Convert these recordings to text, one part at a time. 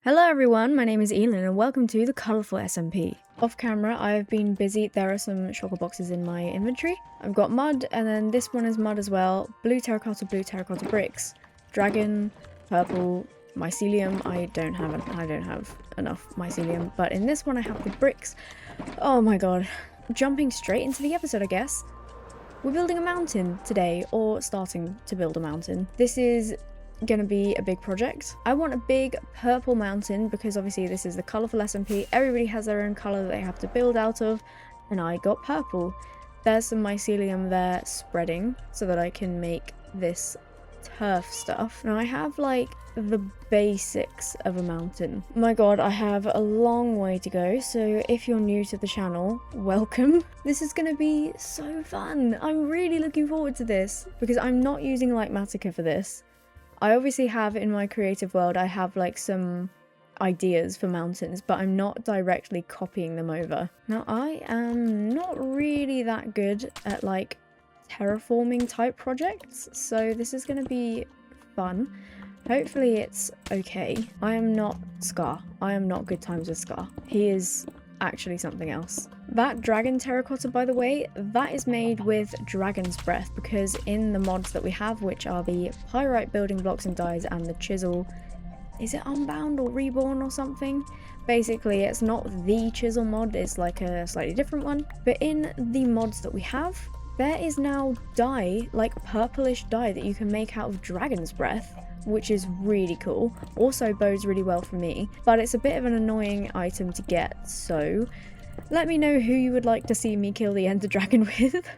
Hello everyone, my name is Elynn and welcome to the colourful SMP. Off camera, I've been busy. There are some shulker boxes in my inventory. I've got mud, and then this one is mud as well. Blue terracotta bricks. Dragon, purple, mycelium. I don't have enough mycelium, but in this one I have the bricks. Oh my god. Jumping straight into the episode, I guess. We're building a mountain today, or starting to build a mountain. This is gonna be a big project. I want a big purple mountain because obviously this is the colourful SMP. Everybody has their own colour that they have to build out of, and I got purple. There's some mycelium there spreading so that I can make this turf stuff. Now I have like the basics of a mountain. My god, I have a long way to go, so if you're new to the channel, welcome. This is gonna be so fun. I'm really looking forward to this because I'm not using Matica for this. I obviously have in my creative world, I have like some ideas for mountains, but I'm not directly copying them over. Now I am not really that good at like terraforming type projects, so this is going to be fun. Hopefully it's okay. I am not Scar. I am not good times with Scar. He is actually something else. That dragon terracotta, by the way, that is made with dragon's breath, because in the mods that we have, which are the pyrite building blocks and dyes and the chisel, is it unbound or reborn or something? Basically it's not the chisel mod, it's like a slightly different one, but in the mods that we have, there is now dye, like purplish dye, that you can make out of dragon's breath, which is really cool. Also bodes really well for me, but it's a bit of an annoying item to get, so let me know who you would like to see me kill the ender dragon with.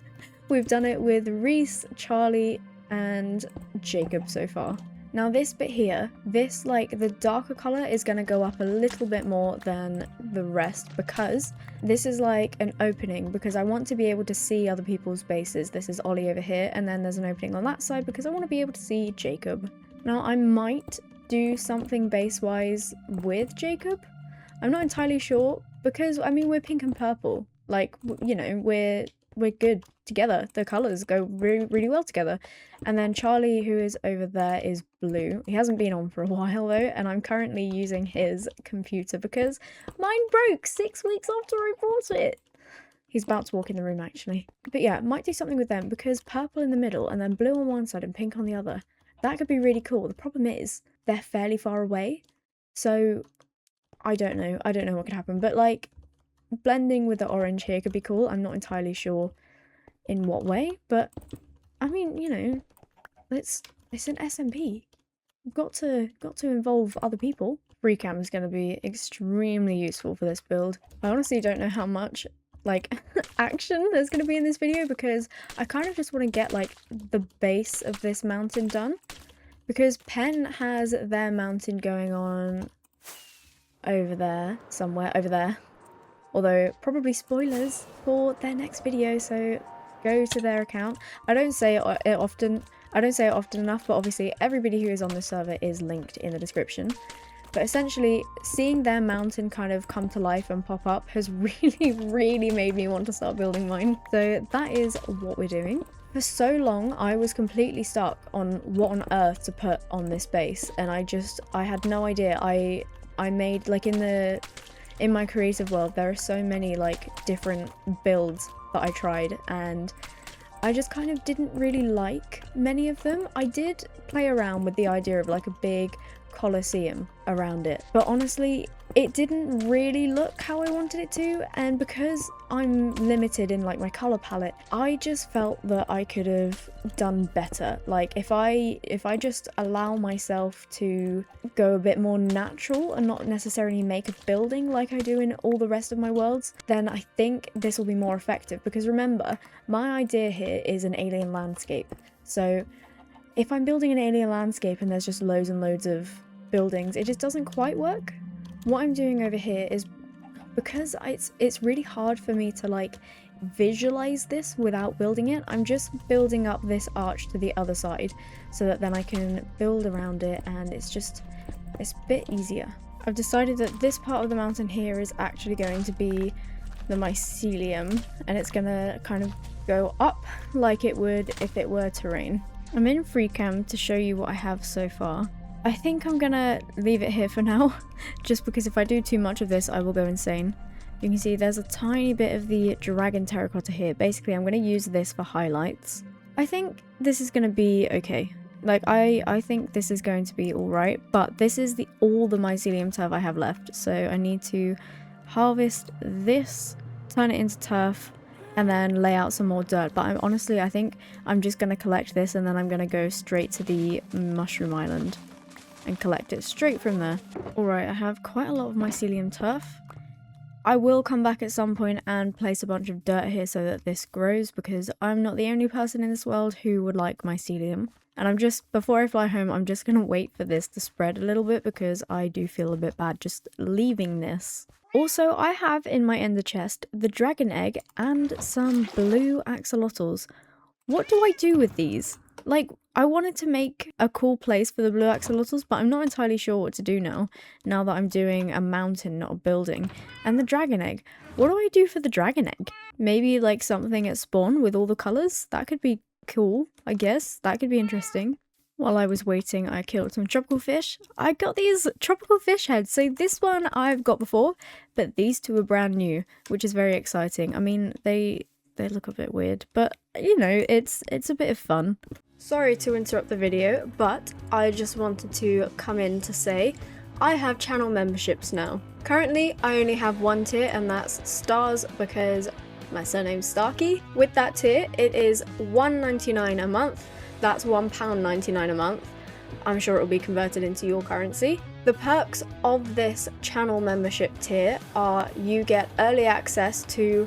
We've done it with Reese, Charlie, and Jacob so far. Now this bit here, this like the darker colour is going to go up a little bit more than the rest because this is like an opening, because I want to be able to see other people's bases. This is Ollie over here, and then there's an opening on that side because I want to be able to see Jacob. Now I might do something base-wise with Jacob. I'm not entirely sure, because I mean we're pink and purple. Like, you know, we're good together. The colours go really well together. And then Charlie, who is over there, is blue. He hasn't been on for a while though, and I'm currently using his computer because mine broke 6 weeks after I bought it. He's about to walk in the room actually. But yeah, might do something with them, because purple in the middle and then blue on one side and pink on the other. That could be really cool. The problem is they're fairly far away, so I don't know what could happen, but like blending with the orange here could be cool. I'm not entirely sure in what way, but I mean, you know, it's an SMP. We've got to involve other people. Free cam is going to be extremely useful for this build. I honestly don't know how much like action there's going to be in this video, because I kind of just want to get like the base of this mountain done, because Penn has their mountain going on over there, somewhere over there, although probably spoilers for their next video, so go to their account. I don't say it often enough, but obviously everybody who is on this server is linked in the description. But essentially seeing their mountain kind of come to life and pop up has really made me want to start building mine, so that is what we're doing. For so long I was completely stuck on what on earth to put on this base, and I had no idea. I made like in my creative world there are so many like different builds that I tried, and I just kind of didn't really like many of them. I did play around with the idea of like a big coliseum around it, but honestly it didn't really look how I wanted it to, and because I'm limited in like my color palette, I just felt that I could have done better. Like if I just allow myself to go a bit more natural and not necessarily make a building like I do in all the rest of my worlds, then I think this will be more effective. Because remember, my idea here is an alien landscape, so if I'm building an alien landscape and there's just loads and loads of buildings, it just doesn't quite work. What I'm doing over here is, because it's really hard for me to like visualize this without building it, I'm just building up this arch to the other side so that then I can build around it, and it's a bit easier. I've decided that this part of the mountain here is actually going to be the mycelium, and it's gonna kind of go up like it would if it were terrain. I'm in free cam to show you what I have so far. I think I'm gonna leave it here for now, just because if I do too much of this, I will go insane. You can see there's a tiny bit of the dragon terracotta here. Basically, I'm gonna use this for highlights. I think this is gonna be okay. Like, I think this is going to be alright, but this is all the mycelium turf I have left, so I need to harvest this, turn it into turf, and then lay out some more dirt. But honestly, I think I'm just going to collect this, and then I'm going to go straight to the mushroom island and collect it straight from there. Alright, I have quite a lot of mycelium turf. I will come back at some point and place a bunch of dirt here so that this grows, because I'm not the only person in this world who would like mycelium. And before I fly home, I'm just going to wait for this to spread a little bit, because I do feel a bit bad just leaving this. Also, I have in my ender chest the dragon egg and some blue axolotls. What do I do with these? Like, I wanted to make a cool place for the blue axolotls, but I'm not entirely sure what to do now that I'm doing a mountain, not a building. And the dragon egg. What do I do for the dragon egg? Maybe like something at spawn with all the colours? That could be cool, I guess. That could be interesting. While I was waiting, I killed some tropical fish. I got these tropical fish heads. So this one I've got before, but these two are brand new, which is very exciting. I mean, they look a bit weird, but you know, it's a bit of fun. Sorry to interrupt the video, but I just wanted to come in to say I have channel memberships now. Currently, I only have one tier, and that's stars, because my surname's Starkey. With that tier, it is £1.99 a month. That's £1.99 a month. I'm sure it will be converted into your currency. The perks of this channel membership tier are you get early access to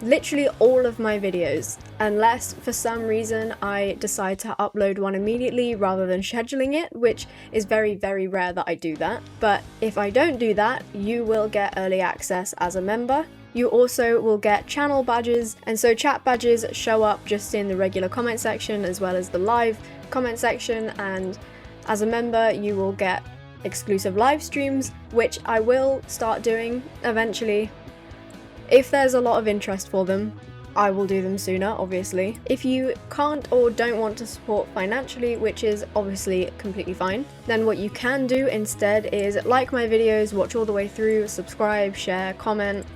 literally all of my videos, unless for some reason I decide to upload one immediately rather than scheduling it, which is very, very rare that I do that. But if I don't do that, you will get early access as a member. You also will get channel badges, and so chat badges show up just in the regular comment section as well as the live comment section, and as a member you will get exclusive live streams, which I will start doing eventually. If there's a lot of interest for them, I will do them sooner, obviously. If you can't or don't want to support financially, which is obviously completely fine, then what you can do instead is like my videos, watch all the way through, subscribe, share, comment,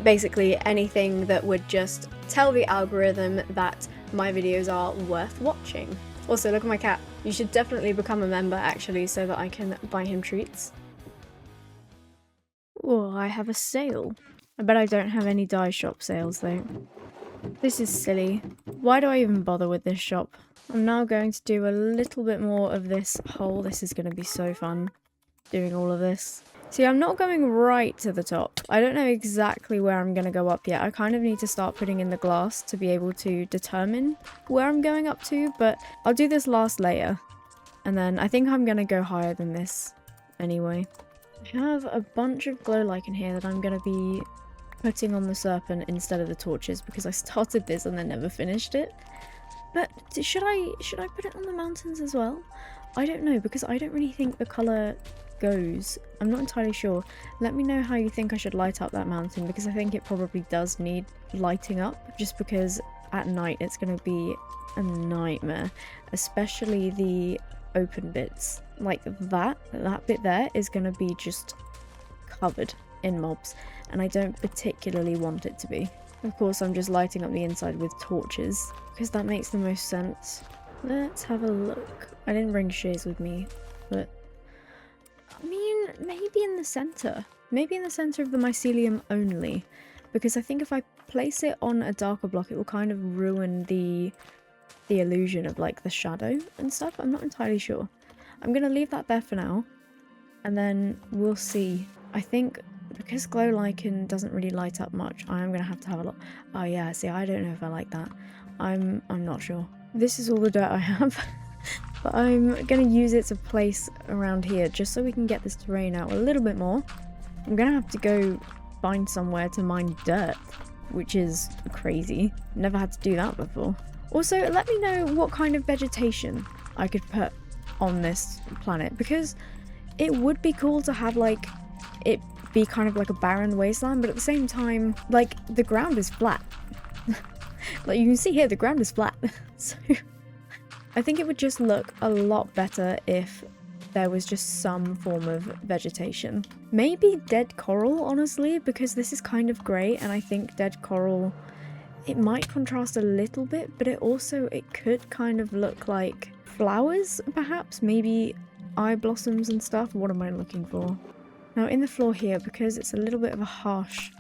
basically anything that would just tell the algorithm that my videos are worth watching. Also, look at my cat. You should definitely become a member actually, so that I can buy him treats. Oh, I have a sale. I bet I don't have any dye shop sales though. This is silly. Why do I even bother with this shop? I'm now going to do a little bit more of this hole. This is going to be so fun, doing all of this. See, I'm not going right to the top. I don't know exactly where I'm going to go up yet. I kind of need to start putting in the glass to be able to determine where I'm going up to, but I'll do this last layer. And then I think I'm going to go higher than this anyway. I have a bunch of glow lichen here that I'm going to be putting on the serpent instead of the torches, because I started this and then never finished it. But should I put it on the mountains as well? I don't know, because I don't really think the colour goes. I'm not entirely sure. Let me know how you think I should light up that mountain, because I think it probably does need lighting up, just because at night it's going to be a nightmare, especially the open bits. Like that bit there is going to be just covered in mobs, and I don't particularly want it to be. Of course, I'm just lighting up the inside with torches, because that makes the most sense. Let's have a look. I didn't bring shears with me, but I mean, maybe in the center. Maybe in the center of the mycelium only, because I think if I place it on a darker block, it will kind of ruin the illusion of like the shadow and stuff. I'm not entirely sure. I'm gonna leave that there for now, and then we'll see. I think because glow lichen doesn't really light up much, I am gonna have to have a look. Oh yeah, see, I don't know if I like that. I'm not sure. This is all the dirt I have. But I'm gonna use it to place around here just so we can get this terrain out a little bit more. I'm gonna have to go find somewhere to mine dirt, which is crazy. Never had to do that before. Also, let me know what kind of vegetation I could put on this planet, because it would be cool to have like it be kind of like a barren wasteland, but at the same time, like, the ground is flat. Like you can see here, the ground is flat. So I think it would just look a lot better if there was just some form of vegetation. Maybe dead coral, honestly, because this is kind of grey, and I think dead coral, it might contrast a little bit, but it could kind of look like flowers, perhaps, maybe eye blossoms and stuff. What am I looking for? Now in the floor here, because it's a little bit of a harsh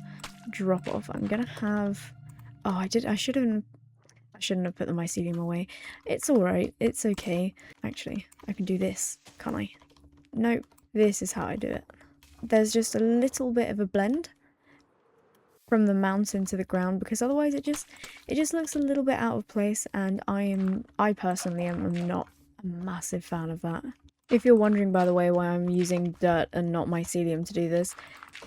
drop off, I'm gonna have, oh, I shouldn't have put the mycelium away. It's alright, it's okay. Actually, I can do this, can't I? Nope, this is how I do it. There's just a little bit of a blend from the mountain to the ground, because otherwise it just looks a little bit out of place, and I personally am not a massive fan of that. If you're wondering, by the way, why I'm using dirt and not mycelium to do this,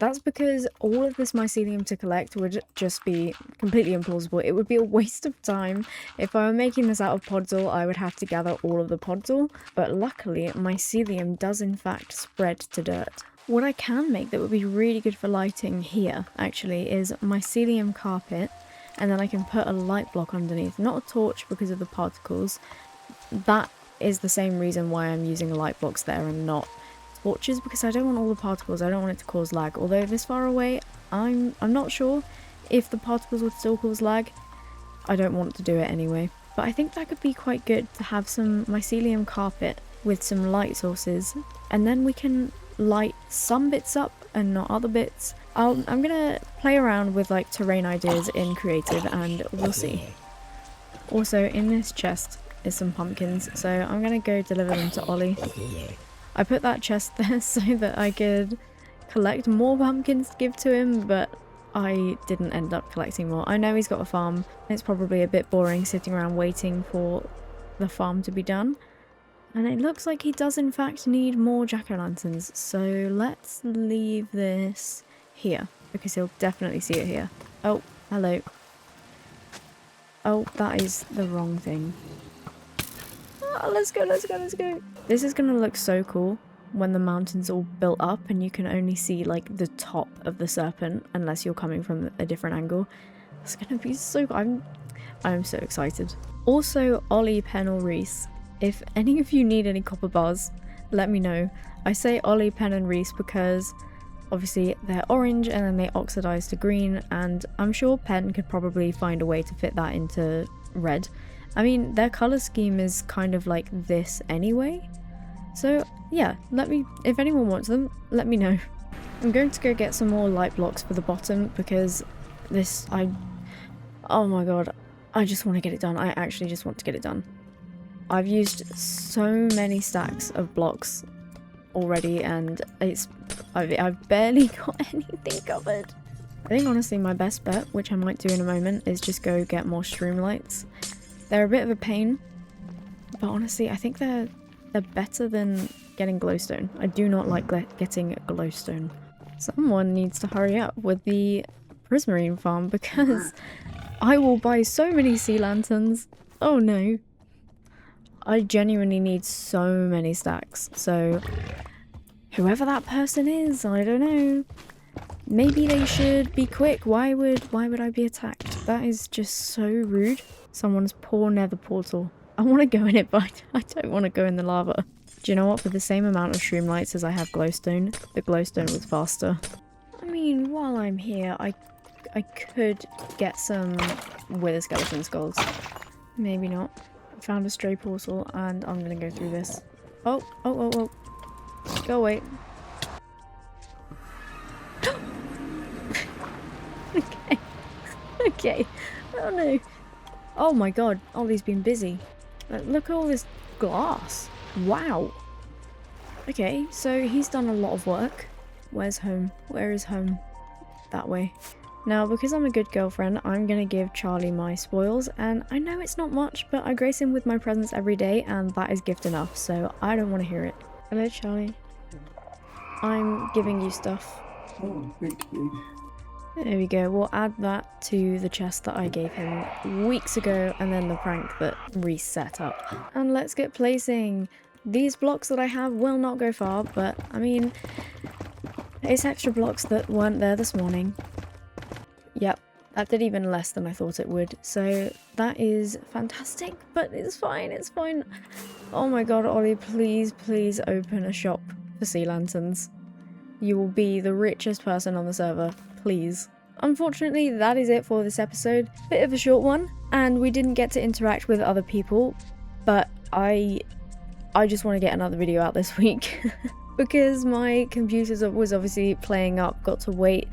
that's because all of this mycelium to collect would just be completely implausible. It would be a waste of time. If I were making this out of podzol, I would have to gather all of the podzol, but luckily mycelium does in fact spread to dirt. What I can make that would be really good for lighting here, actually, is mycelium carpet, and then I can put a light block underneath. Not a torch because of the particles. That is the same reason why I'm using light blocks there and not torches, because I don't want all the particles. I don't want it to cause lag. Although this far away, I'm not sure if the particles would still cause lag. I don't want to do it anyway. But I think that could be quite good to have some mycelium carpet with some light sources, and then we can light some bits up and not other bits. I'm gonna play around with like terrain ideas in creative and we'll see. Also in this chest is some pumpkins, so I'm gonna go deliver them to Ollie. I put that chest there so that I could collect more pumpkins to give to him, but I didn't end up collecting more. I know he's got a farm. It's probably a bit boring sitting around waiting for the farm to be done. And it looks like he does in fact need more jack-o'-lanterns, so let's leave this here, because he'll definitely see it here. Oh, hello. Oh, that is the wrong thing. Oh, let's go, let's go, let's go. This is gonna look so cool when the mountain's all built up and you can only see like the top of the serpent unless you're coming from a different angle. It's gonna be so cool. I'm so excited. Also, Ollie, Pen or Reese, if any of you need any copper bars, let me know. I say Ollie, Pen and Reese because obviously they're orange and then they oxidize to green, and I'm sure Pen could probably find a way to fit that into red. I mean, their color scheme is kind of like this anyway. So yeah, if anyone wants them, let me know. I'm going to go get some more light blocks for the bottom because oh my god, I just want to get it done. I actually just want to get it done. I've used so many stacks of blocks already and I've barely got anything covered. I think honestly my best bet, which I might do in a moment, is just go get more streamlights. They're a bit of a pain, but honestly I think they're better than getting glowstone. I do not like getting glowstone. Someone needs to hurry up with the prismarine farm because I will buy so many sea lanterns. Oh no. I genuinely need so many stacks, so whoever that person is, I don't know. Maybe they should be quick. Why would I be attacked? That is just so rude. Someone's poor nether portal. I want to go in it, but I don't want to go in the lava. Do you know what? For the same amount of streamlights as I have glowstone, the glowstone was faster. I mean, while I'm here, I could get some wither skeleton skulls. Maybe not. I found a stray portal and I'm gonna go through this. Oh. Go away. Okay. Oh no. Oh my god, Ollie's been busy. Look at all this glass. Wow. Okay, so he's done a lot of work. Where's home? Where is home? That way. Now, because I'm a good girlfriend, I'm gonna give Charlie my spoils, and I know it's not much, but I grace him with my presence every day, and that is gift enough, so I don't want to hear it. Hello, Charlie. I'm giving you stuff. Oh, thank you. There we go. We'll add that to the chest that I gave him weeks ago, and then the prank that Reese set up. And let's get placing. These blocks that I have will not go far, but I mean, it's extra blocks that weren't there this morning. Yep, that did even less than I thought it would, so that is fantastic, but it's fine, it's fine. Oh my god, Ollie, please, please open a shop for sea lanterns. You will be the richest person on the server, please. Unfortunately, that is it for this episode. Bit of a short one, and we didn't get to interact with other people, but I just want to get another video out this week. Because my computer was obviously playing up, got to wait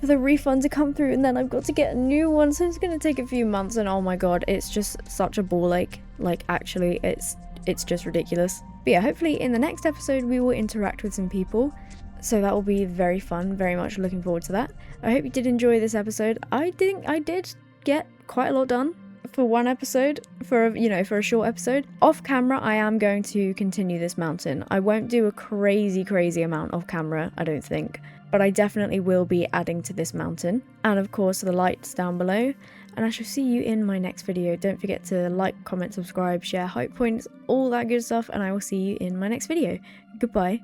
for the refund to come through, and then I've got to get a new one, so it's going to take a few months, and oh my god, it's just such a ball ache. Like, actually, it's just ridiculous. But yeah, hopefully in the next episode we will interact with some people, so that will be very fun. Very much looking forward to that. I hope you did enjoy this episode. I think I did get quite a lot done for one episode, for a short episode. Off camera, I am going to continue this mountain. I won't do a crazy amount off camera, I don't think, but I definitely will be adding to this mountain. And of course the lights down below, and I shall see you in my next video. Don't forget to like, comment, subscribe, share, hype points, all that good stuff, and I will see you in my next video. Goodbye.